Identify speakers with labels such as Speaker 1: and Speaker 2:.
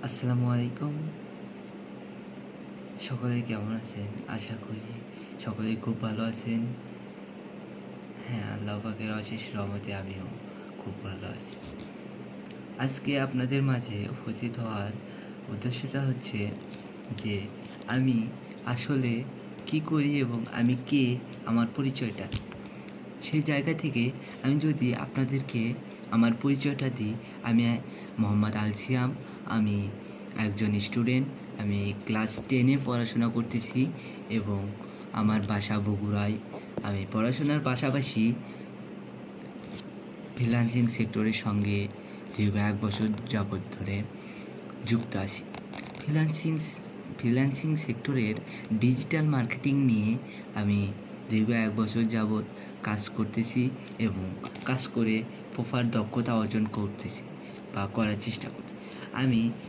Speaker 1: আসসালামু আলাইকুম। সকলে কেমন আছেন? আশা করি সকলেই খুব ভালো আছেন। হ্যাঁ, আল্লাহ পাকের অশেষ রহমতে আমিও খুব ভালো আছি। আজকে আপনাদের মাঝে উপস্থিত হওয়ার উদ্দেশ্যটা হচ্ছে যে আমি আসলে কি করি এবং আমি কে, আমার পরিচয়টা কি? সেই জায়গা থেকে আমি যদি আপনাদেরকে আমার পরিচয়টা দিই, আমি মোহাম্মদ আল সিয়াম। আমি একজন স্টুডেন্ট। আমি ক্লাস 10 এ পড়াশোনা করতেছি এবং আমার বাসা বগুড়ায়। আমি পড়াশোনার পাশাপাশি ফ্রিল্যান্সিং সেক্টরের সঙ্গে দীর্ঘ 1 বছর যাবৎ ধরে যুক্ত আছি। ফ্রিল্যান্সিং সেক্টরের ডিজিটাল মার্কেটিং নিয়ে আমি দীর্ঘ 1 বছর যাবৎ কাজ করতেছি এবং কাজ করে প্রপার দক্ষতা অর্জন করতেছি বা করার চেষ্টা করতেছি। আমি